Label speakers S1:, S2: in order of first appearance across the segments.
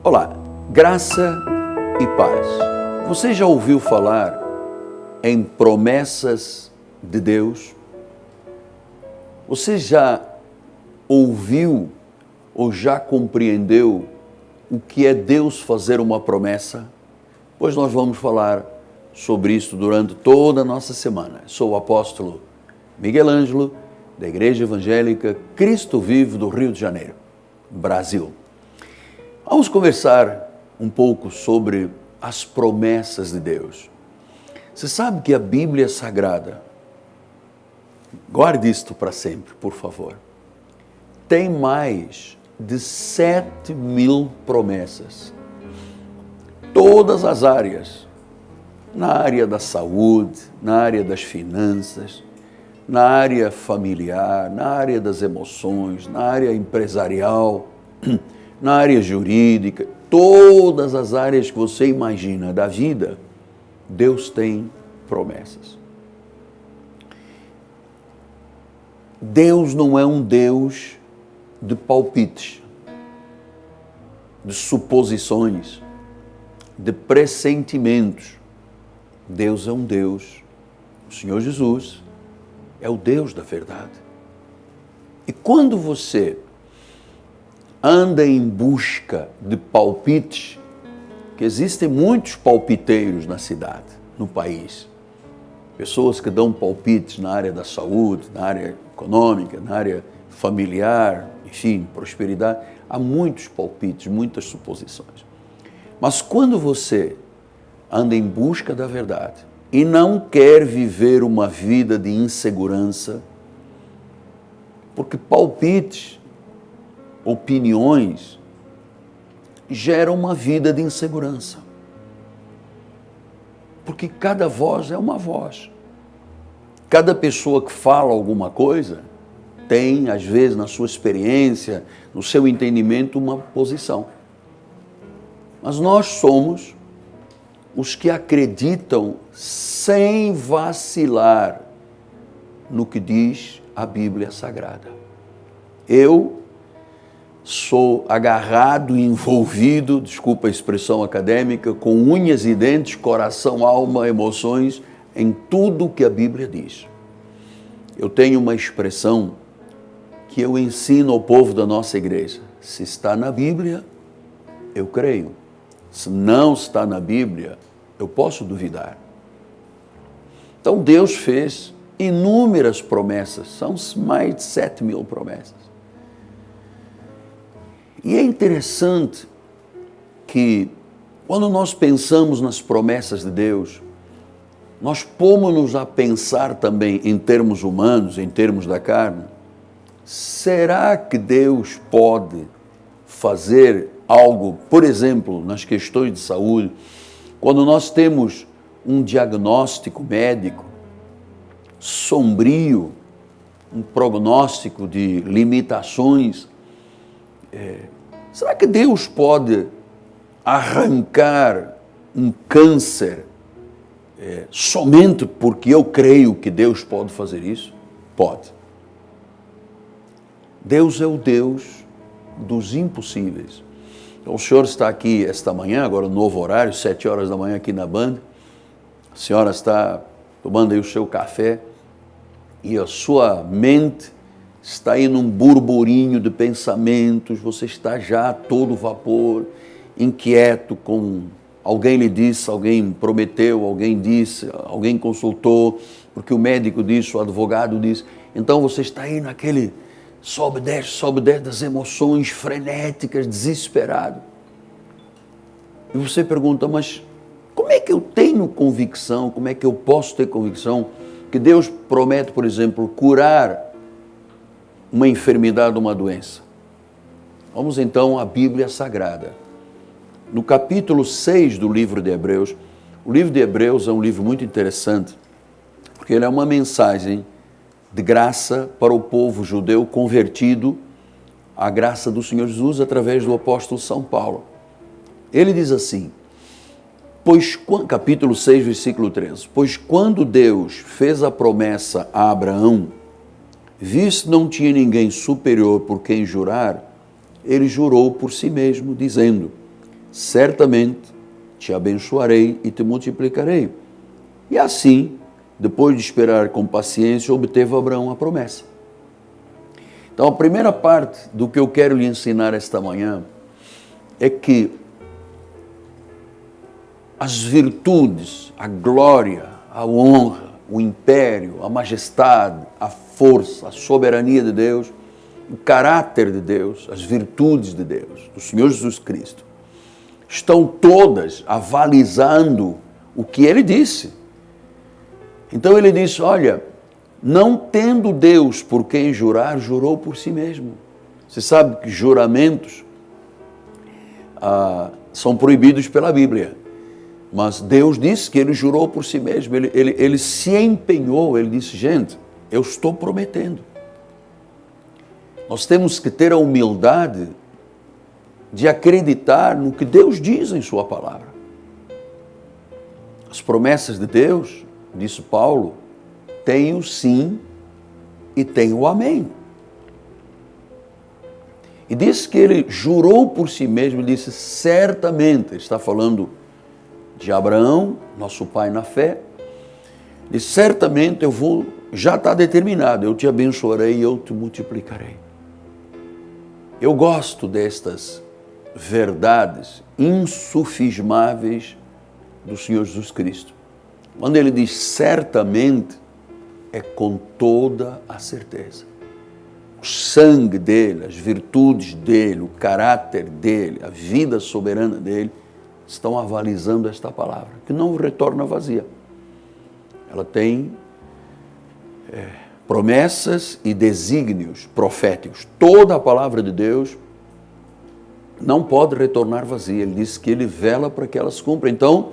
S1: Olá, graça e paz. Você já ouviu falar em promessas de Deus? Você já ouviu ou já compreendeu o que é Deus fazer uma promessa? Pois nós vamos falar sobre isso durante toda a nossa semana. Sou o apóstolo Miguel Ângelo, da Igreja Evangélica Cristo Vivo do Rio de Janeiro, Brasil. Vamos conversar um pouco sobre as promessas de Deus. Você sabe que a Bíblia Sagrada, guarde isto para sempre, por favor, tem mais de 7.000 promessas. Todas as áreas, na área da saúde, na área das finanças, na área familiar, na área das emoções, na área empresarial, na área jurídica, todas as áreas que você imagina da vida, Deus tem promessas. Deus não é um Deus de palpites, de suposições, de pressentimentos. Deus é um Deus, o Senhor Jesus é o Deus da verdade. E quando você anda em busca de palpites, que existem muitos palpiteiros na cidade, no país, pessoas que dão palpites na área da saúde, na área econômica, na área familiar, enfim, prosperidade, há muitos palpites, muitas suposições. Mas quando você anda em busca da verdade e não quer viver uma vida de insegurança, porque palpites, opiniões, geram uma vida de insegurança. Porque cada voz é uma voz. Cada pessoa que fala alguma coisa tem, às vezes, na sua experiência, no seu entendimento, uma posição. Mas nós somos os que acreditam sem vacilar no que diz a Bíblia Sagrada. Eu sou agarrado e envolvido, desculpa a expressão acadêmica, com unhas e dentes, coração, alma, emoções, em tudo o que a Bíblia diz. Eu tenho uma expressão que eu ensino ao povo da nossa igreja. Se está na Bíblia, eu creio. Se não está na Bíblia, eu posso duvidar. Então Deus fez inúmeras promessas, são mais de 7.000 promessas. E é interessante que, quando nós pensamos nas promessas de Deus, nós pomos-nos a pensar também em termos humanos, em termos da carne. Será que Deus pode fazer algo, por exemplo, nas questões de saúde, quando nós temos um diagnóstico médico sombrio, um prognóstico de limitações, será que Deus pode arrancar um câncer somente porque eu creio que Deus pode fazer isso? Pode. Deus é o Deus dos impossíveis. Então, o senhor está aqui esta manhã, agora no novo horário, 7 horas da manhã aqui na Band. A senhora está tomando aí o seu café e a sua mente está aí num burburinho de pensamentos, você está já a todo vapor, inquieto com alguém lhe disse, alguém prometeu, alguém disse, alguém consultou, porque o médico disse, o advogado disse. Então você está aí naquele sobe, desce das emoções frenéticas, desesperado. E você pergunta, mas como é que eu tenho convicção, como é que eu posso ter convicção que Deus promete, por exemplo, curar uma enfermidade, uma doença? Vamos então à Bíblia Sagrada. No capítulo 6 do livro de Hebreus, o livro de Hebreus é um livro muito interessante, porque ele é uma mensagem de graça para o povo judeu convertido à graça do Senhor Jesus através do apóstolo São Paulo. Ele diz assim, capítulo 6, versículo 13, pois quando Deus fez a promessa a Abraão, visto não tinha ninguém superior por quem jurar, ele jurou por si mesmo, dizendo, certamente te abençoarei e te multiplicarei. E assim, depois de esperar com paciência, obteve Abraão a promessa. Então, a primeira parte do que eu quero lhe ensinar esta manhã é que as virtudes, a glória, a honra, o império, a majestade, a força, a soberania de Deus, o caráter de Deus, as virtudes de Deus, do Senhor Jesus Cristo, estão todas avalizando o que Ele disse. Então Ele disse, olha, não tendo Deus por quem jurar, jurou por si mesmo. Você sabe que juramentos são proibidos pela Bíblia. Mas Deus disse que Ele jurou por si mesmo, ele se empenhou, Ele disse, gente, eu estou prometendo. Nós temos que ter a humildade de acreditar no que Deus diz em sua palavra. As promessas de Deus, disse Paulo, tem o sim e tem o amém. E disse que Ele jurou por si mesmo, Ele disse, certamente, Ele está falando de Abraão, nosso pai na fé, e certamente já está determinado, eu te abençoarei e eu te multiplicarei. Eu gosto destas verdades insufismáveis do Senhor Jesus Cristo. Quando Ele diz certamente, é com toda a certeza. O sangue dEle, as virtudes dEle, o caráter dEle, a vida soberana dEle, estão avalizando esta palavra, que não retorna vazia. Ela tem promessas e desígnios proféticos. Toda a palavra de Deus não pode retornar vazia. Ele diz que Ele vela para que elas cumpram. Então,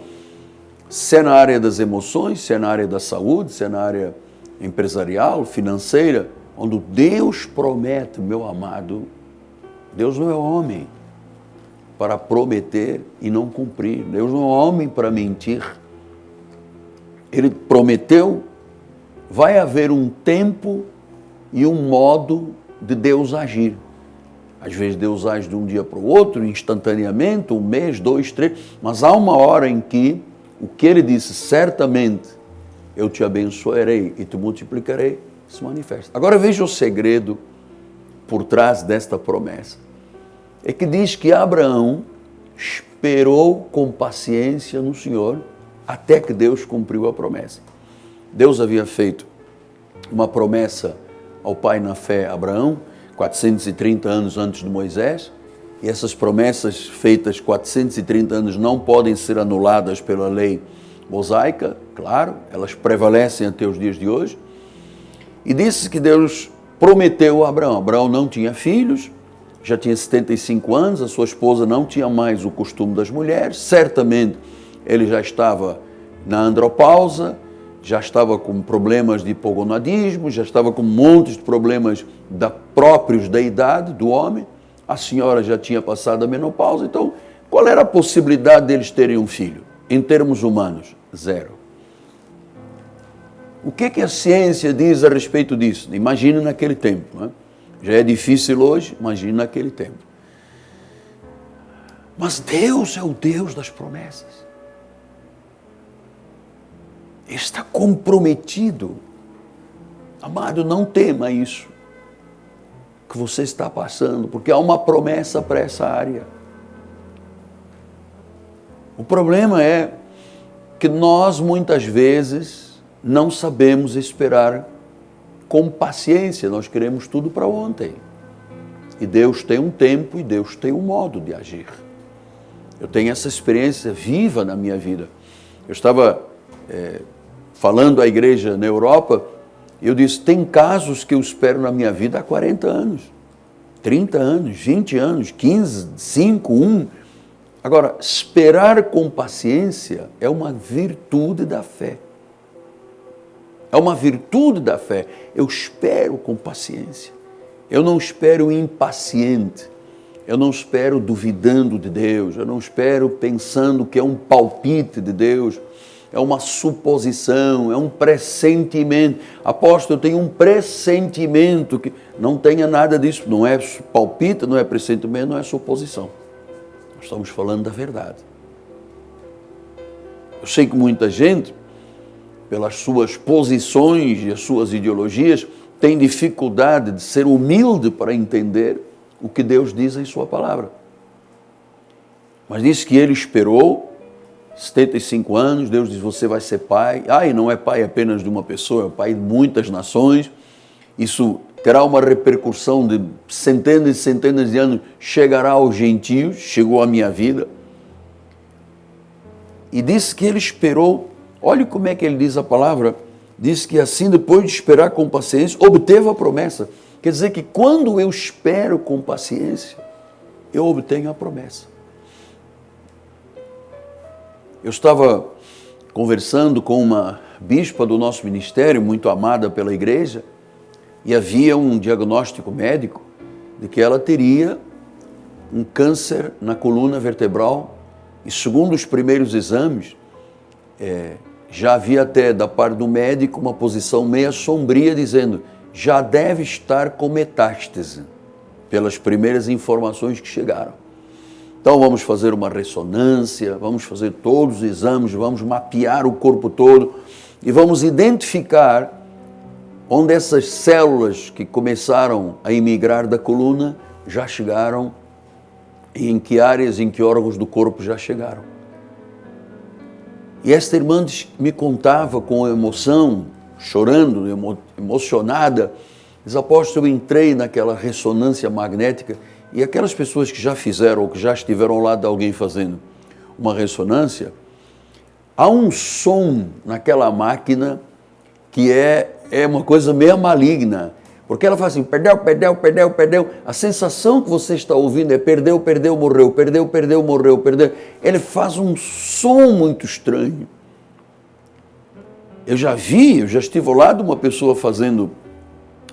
S1: se é na área das emoções, se é na área da saúde, se é na área empresarial, financeira, onde Deus promete, meu amado, Deus não é homem para prometer e não cumprir. Deus não é homem para mentir. Ele prometeu, vai haver um tempo e um modo de Deus agir. Às vezes Deus age de um dia para o outro, instantaneamente, 1 mês, 2, 3, mas há uma hora em que o que Ele disse, certamente eu te abençoarei e te multiplicarei, se manifesta. Agora veja o segredo por trás desta promessa. É que diz que Abraão esperou com paciência no Senhor até que Deus cumpriu a promessa. Deus havia feito uma promessa ao pai na fé Abraão, 430 anos antes de Moisés, e essas promessas feitas 430 anos não podem ser anuladas pela lei mosaica, claro, elas prevalecem até os dias de hoje. E disse que Deus prometeu a Abraão. Abraão não tinha filhos, já tinha 75 anos, a sua esposa não tinha mais o costume das mulheres, certamente ele já estava na andropausa, já estava com problemas de hipogonadismo, já estava com montes de problemas próprios da idade do homem, a senhora já tinha passado a menopausa, então qual era a possibilidade deles terem um filho? Em termos humanos, zero. O que a ciência diz a respeito disso? Imagine naquele tempo, né? Já é difícil hoje, imagine naquele tempo. Mas Deus é o Deus das promessas. Ele está comprometido. Amado, não tema isso que você está passando, porque há uma promessa para essa área. O problema é que nós muitas vezes não sabemos esperar com paciência, nós queremos tudo para ontem. E Deus tem um tempo e Deus tem um modo de agir. Eu tenho essa experiência viva na minha vida. Eu estava falando à igreja na Europa, e eu disse, tem casos que eu espero na minha vida há 40 anos, 30 anos, 20 anos, 15, 5, 1. Agora, esperar com paciência é uma virtude da fé. É uma virtude da fé. Eu espero com paciência. Eu não espero impaciente. Eu não espero duvidando de Deus. Eu não espero pensando que é um palpite de Deus. É uma suposição, é um pressentimento. Apóstolo, eu tenho um pressentimento que não tenha nada disso. Não é palpite, não é pressentimento, não é suposição. Estamos falando da verdade. Eu sei que muita gente, pelas suas posições e as suas ideologias, tem dificuldade de ser humilde para entender o que Deus diz em sua palavra. Mas diz que ele esperou 75 anos, Deus diz, você vai ser pai. E não é pai apenas de uma pessoa, é pai de muitas nações. Isso terá uma repercussão de centenas e centenas de anos, chegará aos gentios, chegou à minha vida. E diz que ele esperou, olha como é que ele diz a palavra, diz que assim, depois de esperar com paciência, obteve a promessa. Quer dizer que quando eu espero com paciência, eu obtenho a promessa. Eu estava conversando com uma bispa do nosso ministério, muito amada pela igreja, e havia um diagnóstico médico de que ela teria um câncer na coluna vertebral, e segundo os primeiros exames, já havia até da parte do médico uma posição meia sombria, dizendo, já deve estar com metástase, pelas primeiras informações que chegaram. Então vamos fazer uma ressonância, vamos fazer todos os exames, vamos mapear o corpo todo e vamos identificar onde essas células que começaram a emigrar da coluna já chegaram e em que áreas, em que órgãos do corpo já chegaram. E esta irmã me contava com emoção, chorando, emocionada, diz, apóstolo, eu entrei naquela ressonância magnética e aquelas pessoas que já fizeram ou que já estiveram ao lado de alguém fazendo uma ressonância, há um som naquela máquina que é uma coisa meio maligna, porque ela faz assim, perdeu, perdeu, perdeu, perdeu. A sensação que você está ouvindo é perdeu, perdeu, morreu, perdeu, perdeu, morreu, perdeu. Ele faz um som muito estranho. Eu já estive ao lado de uma pessoa fazendo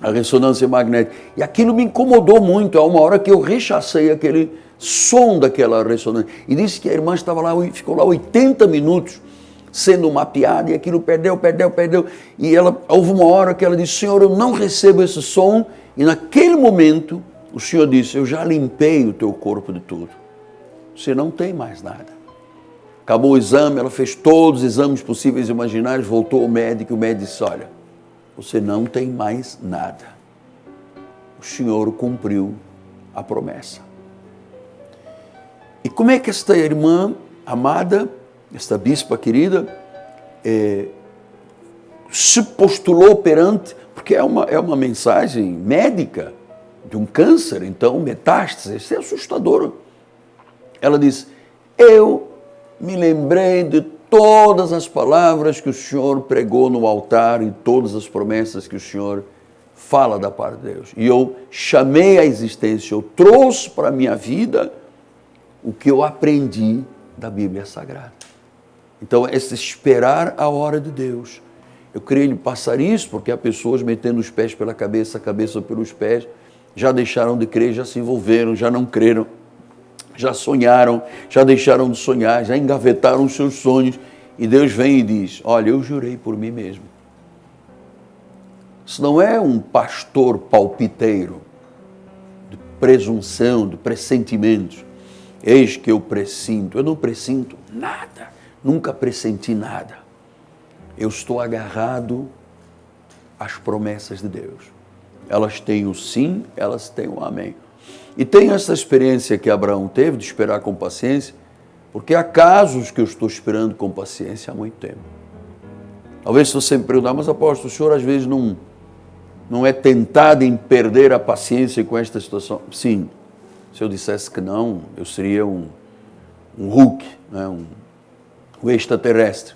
S1: a ressonância magnética, e aquilo me incomodou muito. Há uma hora que eu rechacei aquele som daquela ressonância, e disse que a irmã estava lá, ficou lá 80 minutos, sendo mapeada, e aquilo perdeu, perdeu, perdeu, e houve uma hora que ela disse, Senhor, eu não recebo esse som, e naquele momento, o Senhor disse, eu já limpei o teu corpo de tudo, você não tem mais nada. Acabou o exame, ela fez todos os exames possíveis e imaginários, voltou ao médico, e o médico disse, olha, você não tem mais nada, o Senhor cumpriu a promessa. E como é que esta irmã amada, esta bispa querida, se postulou perante, porque é uma mensagem médica de um câncer, então metástase, isso é assustador. Ela disse, eu me lembrei de todas as palavras que o Senhor pregou no altar e todas as promessas que o Senhor fala da parte de Deus. E eu chamei à existência, eu trouxe para a minha vida o que eu aprendi da Bíblia Sagrada. Então, esse esperar a hora de Deus. Eu queria lhe passar isso, porque há pessoas metendo os pés pela cabeça, a cabeça pelos pés, já deixaram de crer, já se envolveram, já não creram, já sonharam, já deixaram de sonhar, já engavetaram os seus sonhos, e Deus vem e diz, olha, eu jurei por mim mesmo. Isso não é um pastor palpiteiro, de presunção, de pressentimentos. Eis que eu pressinto, eu não pressinto nada. Nunca pressenti nada. Eu estou agarrado às promessas de Deus. Elas têm o sim, elas têm o amém. E tem essa experiência que Abraão teve de esperar com paciência, porque há casos que eu estou esperando com paciência há muito tempo. Talvez se você me perguntar, mas apóstolo, o senhor às vezes não é tentado em perder a paciência com esta situação? Sim, se eu dissesse que não, eu seria um Hulk, né? um extraterrestre.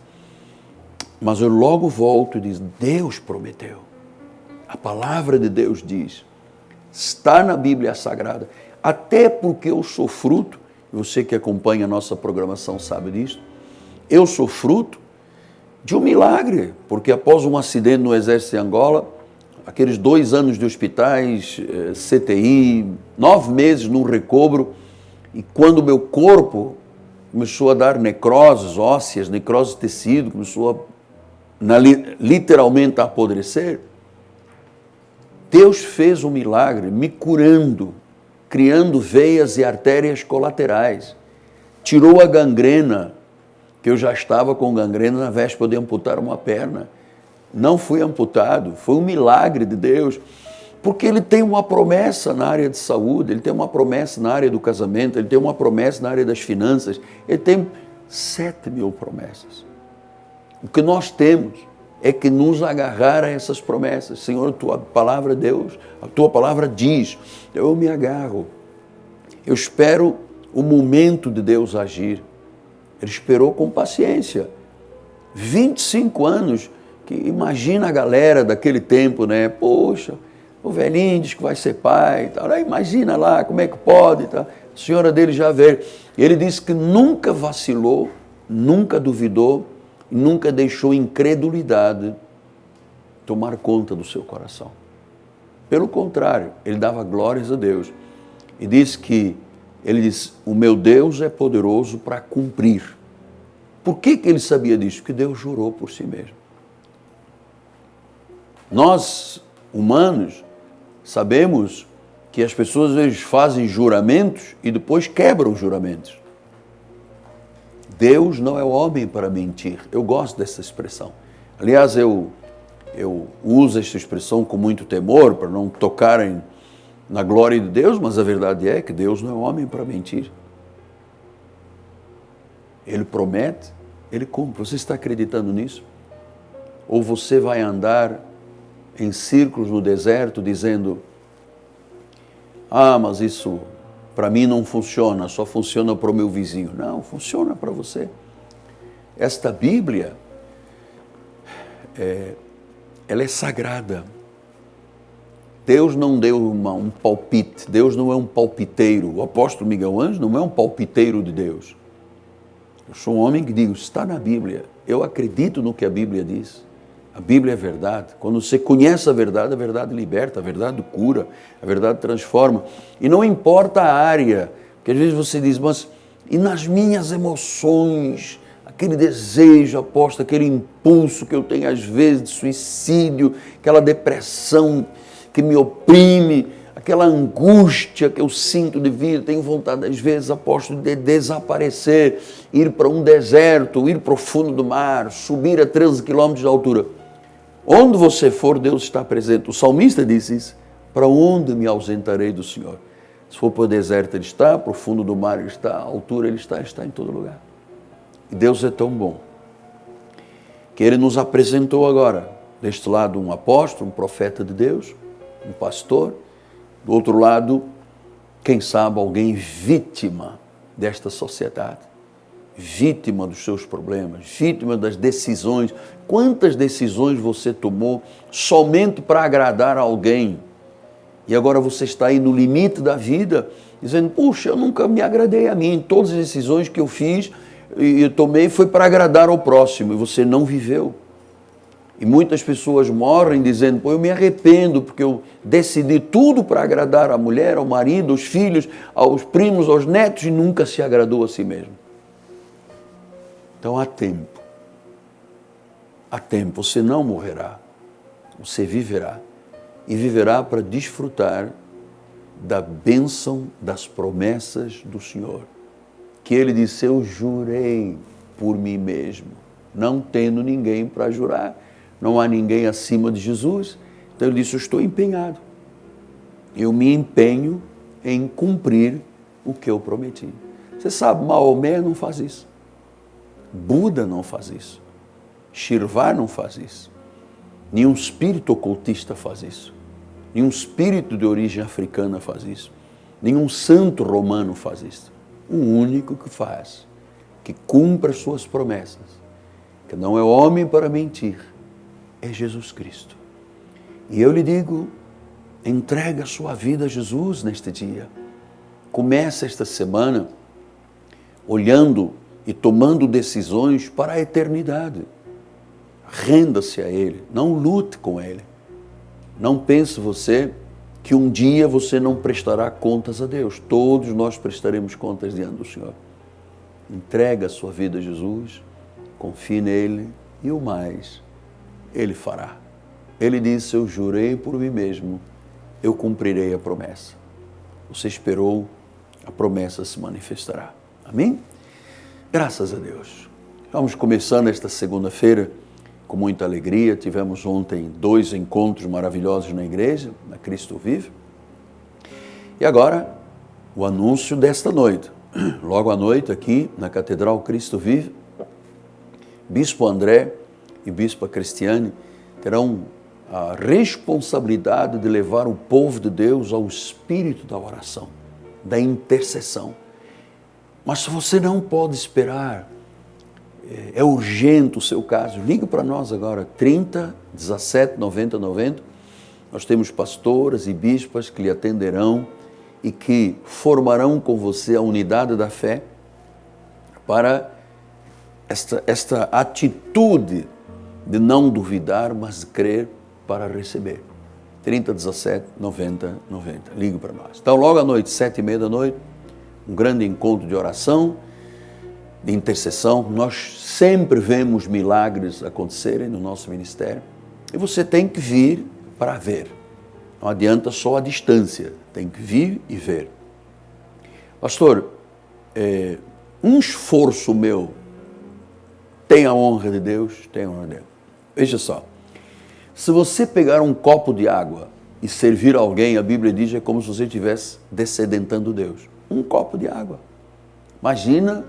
S1: Mas eu logo volto e digo, Deus prometeu. A palavra de Deus diz, está na Bíblia Sagrada, até porque eu sou fruto, você que acompanha a nossa programação sabe disso, eu sou fruto de um milagre, porque após um acidente no exército de Angola, aqueles 2 anos de hospitais, CTI, 9 meses num recobro, e quando o meu corpo começou a dar necroses ósseas, necrose de tecido, começou literalmente a apodrecer, Deus fez um milagre me curando, criando veias e artérias colaterais. tirou a gangrena, que eu já estava com gangrena na véspera de amputar uma perna. Não fui amputado, foi um milagre de Deus, porque Ele tem uma promessa na área de saúde, Ele tem uma promessa na área do casamento, Ele tem uma promessa na área das finanças, Ele tem 7.000 promessas. O que nós temos é que nos agarrar a essas promessas. Senhor, a Tua palavra, Deus, a Tua palavra diz, eu me agarro, eu espero o momento de Deus agir. Ele esperou com paciência, 25 anos, que imagina a galera daquele tempo, né? Poxa, o velhinho diz que vai ser pai e tal. Imagina lá como é que pode e tal. A senhora dele já veio. Ele disse que nunca vacilou, nunca duvidou, nunca deixou incredulidade tomar conta do seu coração. Pelo contrário, ele dava glórias a Deus. E ele disse, o meu Deus é poderoso para cumprir. Por que ele sabia disso? Porque Deus jurou por si mesmo. Nós, humanos, sabemos que as pessoas às vezes fazem juramentos e depois quebram os juramentos. Deus não é homem para mentir. Eu gosto dessa expressão. Aliás, eu uso esta expressão com muito temor para não tocarem na glória de Deus, mas a verdade é que Deus não é homem para mentir. Ele promete, Ele cumpre. Você está acreditando nisso? Ou você vai andar em círculos no deserto dizendo, mas isso para mim não funciona, só funciona para o meu vizinho. Não, funciona para você. Esta Bíblia, ela é sagrada. Deus não deu um palpite, Deus não é um palpiteiro. O apóstolo Miguel Ângelo não é um palpiteiro de Deus. Eu sou um homem que digo, está na Bíblia, eu acredito no que a Bíblia diz. A Bíblia é verdade. Quando você conhece a verdade liberta, a verdade cura, a verdade transforma. E não importa a área, porque às vezes você diz, mas e nas minhas emoções, aquele desejo, aposto, aquele impulso que eu tenho às vezes de suicídio, aquela depressão que me oprime, aquela angústia que eu sinto de vida, tenho vontade às vezes, apóstolo, de desaparecer, ir para um deserto, ir para o fundo do mar, subir a 13 quilômetros de altura. Onde você for, Deus está presente. O salmista disse isso, para onde me ausentarei do Senhor? Se for para o deserto, Ele está, para o fundo do mar Ele está, à altura Ele está em todo lugar. E Deus é tão bom, que Ele nos apresentou agora, deste lado um apóstolo, um profeta de Deus, um pastor, do outro lado, quem sabe alguém vítima desta sociedade, vítima dos seus problemas, vítima das decisões. Quantas decisões você tomou somente para agradar a alguém? E agora você está aí no limite da vida, dizendo, puxa, eu nunca me agradei a mim, todas as decisões que eu fiz e eu tomei foi para agradar ao próximo, e você não viveu. E muitas pessoas morrem dizendo, eu me arrependo porque eu decidi tudo para agradar a mulher, ao marido, aos filhos, aos primos, aos netos e nunca se agradou a si mesmo. Então há tempo. Há tempo. Você não morrerá. Você viverá. E viverá para desfrutar da bênção das promessas do Senhor. Que Ele disse, eu jurei por mim mesmo, não tendo ninguém para jurar. Não há ninguém acima de Jesus. Então Ele disse, eu estou empenhado. Eu me empenho em cumprir o que eu prometi. Você sabe, Maomé não faz isso. Buda não faz isso. Shirvar não faz isso. Nenhum espírito ocultista faz isso. Nenhum espírito de origem africana faz isso. Nenhum santo romano faz isso. O único que faz, que cumpre as suas promessas, que não é homem para mentir, é Jesus Cristo. E eu lhe digo, entrega a sua vida a Jesus neste dia. Começa esta semana olhando e tomando decisões para a eternidade. Renda-se a Ele, não lute com Ele. Não pense você que um dia você não prestará contas a Deus. Todos nós prestaremos contas diante do Senhor. Entrega a sua vida a Jesus, confie nele e o mais Ele fará. Ele disse, eu jurei por mim mesmo, eu cumprirei a promessa. Você esperou, a promessa se manifestará. Amém? Graças a Deus. Vamos começando esta segunda-feira com muita alegria. Tivemos ontem 2 encontros maravilhosos na igreja, na Cristo Vive. E agora, o anúncio desta noite. Logo à noite, aqui na Catedral Cristo Vive, Bispo André e Bispa Cristiane terão a responsabilidade de levar o povo de Deus ao espírito da oração, da intercessão. Mas se você não pode esperar, é urgente o seu caso, ligue para nós agora, 30 17 90 90. Nós temos pastoras e bispas que lhe atenderão e que formarão com você a unidade da fé para esta atitude de não duvidar, mas de crer para receber. 30 17 90 90. Ligue para nós. Então, logo à noite, 7h30 da noite, um grande encontro de oração, de intercessão. Nós sempre vemos milagres acontecerem no nosso ministério e você tem que vir para ver. Não adianta só a distância, tem que vir e ver. Pastor, um esforço meu tem a honra de Deus? Tem a honra de Deus. Veja só, se você pegar um copo de água e servir a alguém, a Bíblia diz, é como se você estivesse descedentando Deus. Um copo de água. Imagina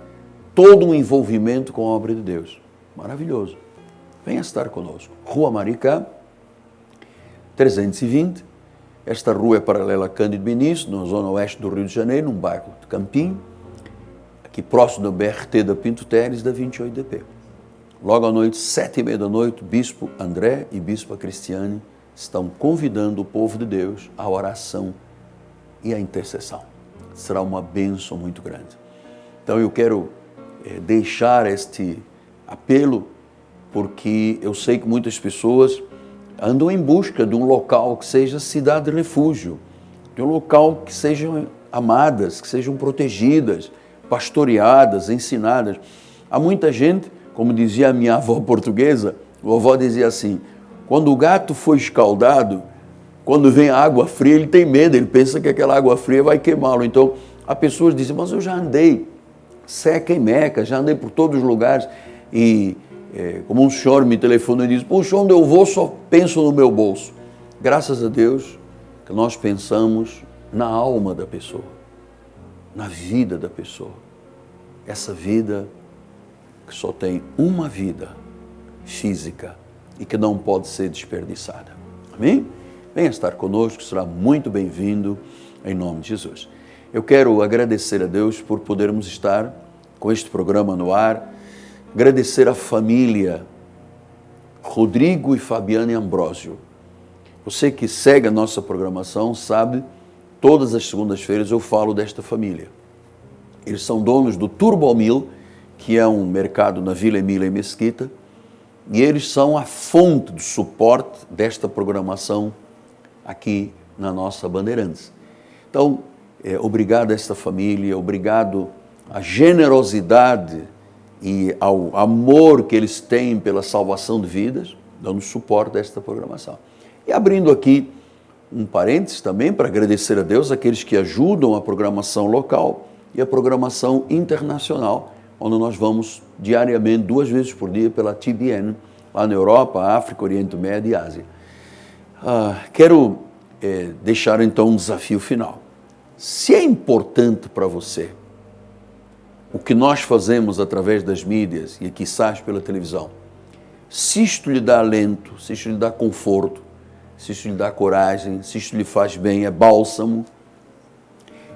S1: todo um envolvimento com a obra de Deus. Maravilhoso. Venha estar conosco. Rua Maricá, 320. Esta rua é paralela a Cândido Benício, na zona oeste do Rio de Janeiro, num bairro de Campinho, aqui próximo do BRT da Pinto Teres, da 28DP. Logo à noite, 7h30 da noite, Bispo André e Bispa Cristiane estão convidando o povo de Deus à oração e à intercessão. Será uma bênção muito grande. Então eu quero deixar este apelo, porque eu sei que muitas pessoas andam em busca de um local que seja cidade de refúgio, de um local que sejam amadas, que sejam protegidas, pastoreadas, ensinadas. Há muita gente, como dizia a minha avó portuguesa, a vovó dizia assim, quando o gato foi escaldado, quando vem a água fria, ele tem medo, ele pensa que aquela água fria vai queimá-lo. Então, há pessoas que dizem, mas eu já andei seca e meca, já andei por todos os lugares e como um senhor me telefonou e disse, puxa, onde eu vou só penso no meu bolso. Graças a Deus que nós pensamos na alma da pessoa, na vida da pessoa. Essa vida que só tem uma vida física e que não pode ser desperdiçada. Amém? Venha estar conosco, será muito bem-vindo em nome de Jesus. Eu quero agradecer a Deus por podermos estar com este programa no ar, agradecer a família Rodrigo e Fabiane Ambrósio. Você que segue a nossa programação sabe, todas as segundas-feiras eu falo desta família. Eles são donos do Turbomil, que é um mercado na Vila Emília e Mesquita, e eles são a fonte do suporte desta programação aqui na nossa Bandeirantes. Então, obrigado a esta família, obrigado à generosidade e ao amor que eles têm pela salvação de vidas, dando suporte a esta programação. E abrindo aqui um parênteses também para agradecer a Deus aqueles que ajudam a programação local e a programação internacional, onde nós vamos diariamente, 2 vezes por dia, pela TBN, lá na Europa, África, Oriente Médio e Ásia. Quero deixar então um desafio final. Se é importante para você o que nós fazemos através das mídias e quizás pela televisão, se isto lhe dá alento, se isto lhe dá conforto, se isto lhe dá coragem, se isto lhe faz bem, é bálsamo,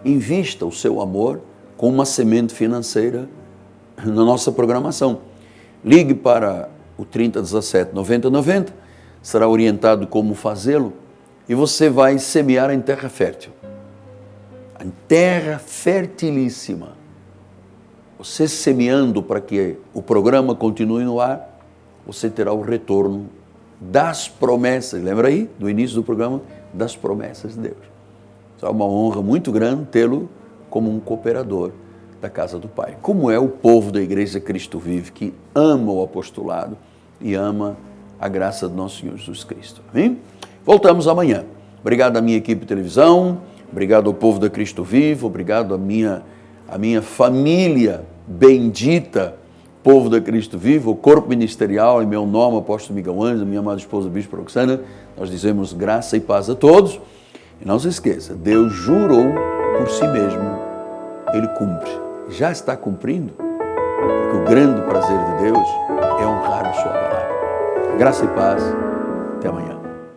S1: invista o seu amor com uma semente financeira na nossa programação. Ligue para o 30 17 90 90, será orientado como fazê-lo e você vai semear em terra fértil. Em terra fertilíssima. Você semeando para que o programa continue no ar, você terá o retorno das promessas. Lembra aí, do início do programa, das promessas de Deus. É uma honra muito grande tê-lo como um cooperador da casa do Pai. Como é o povo da Igreja Cristo Vive, que ama o apostolado e ama a graça do nosso Senhor Jesus Cristo. Amém? Voltamos amanhã. Obrigado à minha equipe de televisão, obrigado ao povo da Cristo Vive, obrigado à minha família bendita, povo da Cristo Vivo, o corpo ministerial, em meu nome, apóstolo Miguel Ângelo, minha amada esposa, bispo Roxana, nós dizemos graça e paz a todos. E não se esqueça, Deus jurou por si mesmo, Ele cumpre. Já está cumprindo, porque o grande prazer de Deus é honrar a sua palavra. Graça e paz, até amanhã.